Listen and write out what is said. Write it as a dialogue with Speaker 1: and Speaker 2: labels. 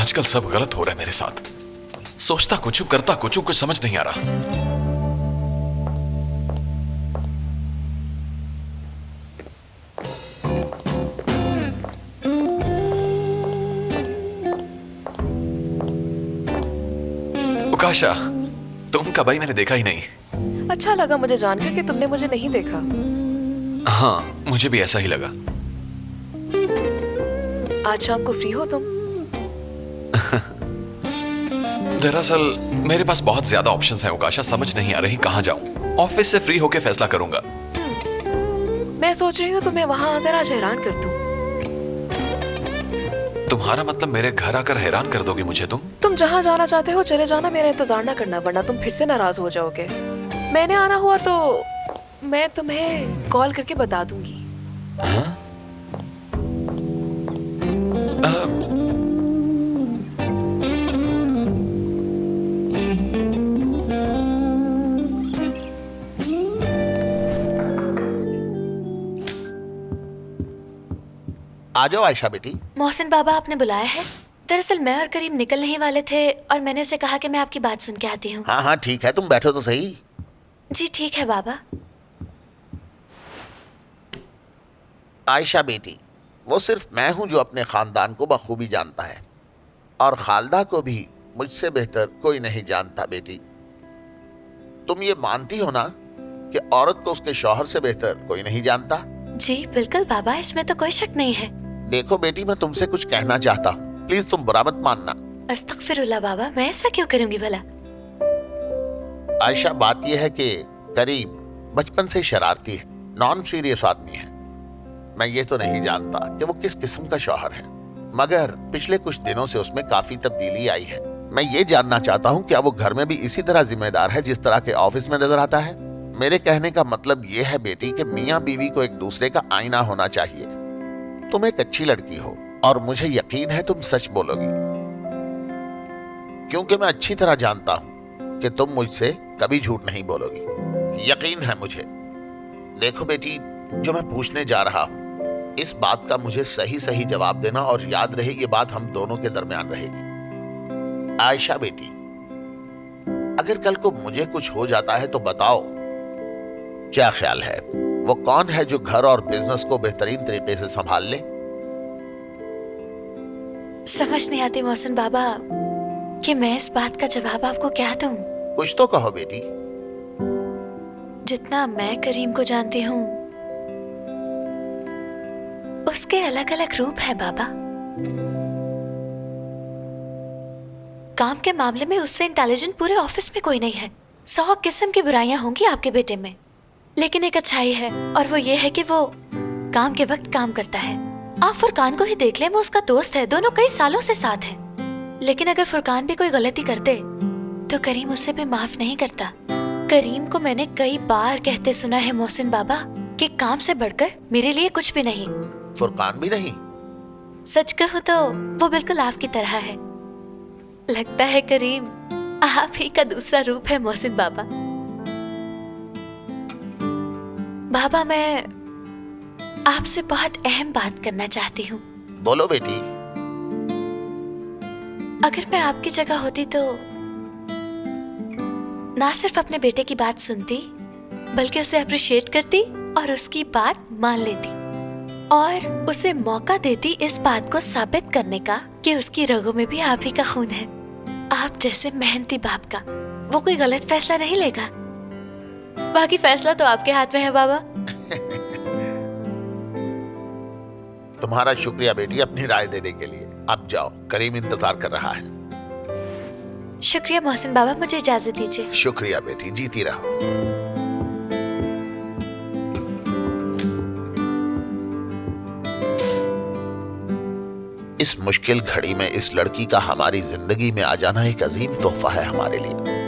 Speaker 1: आजकल सब गलत हो रहा है मेरे साथ। सोचता कुछ हूं, करता कुछ हूं, कुछ समझ नहीं आ रहा। उकाशा, तुम कब आई मैंने देखा ही नहीं।
Speaker 2: अच्छा लगा मुझे जानकर कि तुमने मुझे नहीं देखा।
Speaker 1: हाँ, मुझे भी ऐसा ही लगा।
Speaker 2: आज शाम को फ्री हो तुम?
Speaker 1: दरअसल मेरे पास बहुत ज्यादा ऑप्शंस हैं उकाशा, समझ नहीं आ रही कहां जाऊं। ऑफिस से फ्री होके फैसला करूंगा।
Speaker 2: मैं सोच रही हूँ तुम्हें वहां आकर आज हैरान कर दूं।
Speaker 1: तुम्हारा मतलब मेरे घर आकर हैरान कर दोगी मुझे
Speaker 2: तुम जहाँ जाना चाहते हो चले जाना, मेरा इंतजार ना करना, वरना तुम फिर से नाराज हो जाओगे। मैंने आना हुआ तो मैं तुम्हें कॉल करके बता दूंगी।
Speaker 1: हाँ?
Speaker 3: आ जाओ आयशा बेटी।
Speaker 4: मोहसिन बाबा आपने बुलाया है? दरअसल मैं और करीम निकलने ही वाले थे और मैंने उसे कहा कि मैं आपकी बात सुन के आती हूँ।
Speaker 3: हाँ हाँ ठीक है, तुम बैठो तो सही।
Speaker 4: जी ठीक है बाबा।
Speaker 3: आयशा बेटी, वो सिर्फ मैं हूं जो अपने खानदान को बखूबी जानता है, और खालदा को भी मुझसे बेहतर कोई नहीं जानता। बेटी, तुम ये मानती हो ना कि औरत को उसके शौहर से बेहतर कोई नहीं जानता?
Speaker 4: जी बिल्कुल बाबा, इसमें तो कोई शक नहीं है।
Speaker 3: देखो बेटी, मैं तुमसे कुछ कहना चाहता हूँ, प्लीज तुम बुरा मत मानना।
Speaker 4: अस्तगफिरुल्लाह बाबा, मैं ऐसा क्यों करूंगी भला?
Speaker 3: आयशा, बात यह है कि करीम बचपन से शरारती है, नॉन सीरियस आदमी है। मैं ये तो नहीं जानता कि वो किस किस्म का शौहर है, मगर पिछले कुछ दिनों से उसमें काफी तब्दीली आई है। मैं ये जानना चाहता हूँ क्या वो घर में भी इसी तरह जिम्मेदार है जिस तरह के ऑफिस में नजर आता है? मेरे कहने का मतलब ये है बेटी कि मियाँ बीवी को एक दूसरे का आईना होना चाहिए। तुम एक अच्छी लड़की हो और मुझे यकीन है तुम सच बोलोगी, क्योंकि मैं अच्छी तरह जानता हूं कि तुम मुझसे कभी झूठ नहीं बोलोगी। यकीन है मुझे। देखो बेटी, जो मैं पूछने जा रहा हूं इस बात का मुझे सही सही जवाब देना, और याद रहे ये बात हम दोनों के दरमियान रहेगी। आयशा बेटी, अगर कल को मुझे कुछ हो जाता है तो बताओ, क्या ख्याल है वो कौन है जो घर और बिजनेस को बेहतरीन तरीके से संभाल ले?
Speaker 4: समझ नहीं आती मोहसिन बाबा कि मैं इस बात का जवाब आपको क्या दूं।
Speaker 3: कुछ तो कहो बेटी।
Speaker 4: जितना मैं करीम को जानती हूँ उसके अलग अलग रूप है बाबा। काम के मामले में उससे इंटेलिजेंट पूरे ऑफिस में कोई नहीं है। 100 किस्म की बुराइयां होंगी आपके बेटे में, लेकिन एक अच्छाई है, और वो ये है कि वो काम के वक्त काम करता है। आप फुरकान को ही देख लें, वो उसका दोस्त है, दोनों कई सालों से साथ हैं। लेकिन अगर फुरकान भी कोई गलती करते तो करीम उसे भी माफ नहीं करता। करीम को मैंने कई बार कहते सुना है मोहसिन बाबा कि काम से बढ़कर मेरे लिए कुछ भी नहीं।
Speaker 3: फुरकान भी नहीं?
Speaker 4: सच कहूँ तो वो बिल्कुल आपकी तरह है। लगता है करीम आप ही का दूसरा रूप है मोहसिन बाबा। बाबा, मैं आपसे बहुत अहम बात करना चाहती हूँ।
Speaker 3: बोलो बेटी।
Speaker 4: अगर मैं आपकी जगह होती तो ना सिर्फ अपने बेटे की बात सुनती, बल्कि उसे अप्रिशिएट करती और उसकी बात मान लेती, और उसे मौका देती इस बात को साबित करने का कि उसकी रगों में भी आप ही का खून है। आप जैसे मेहनती बाप का वो कोई गलत फैसला नहीं लेगा। बाकी फैसला तो आपके हाथ में है बाबा।
Speaker 3: तुम्हारा शुक्रिया बेटी अपनी राय देने के लिए। अब जाओ, करीम इंतजार कर रहा है।
Speaker 4: शुक्रिया मोहसिन बाबा, मुझे इजाजत दीजिए।
Speaker 3: शुक्रिया बेटी, जीती रहो। इस मुश्किल घड़ी में इस लड़की का हमारी जिंदगी में आ जाना एक अजीम तोहफा है हमारे लिए।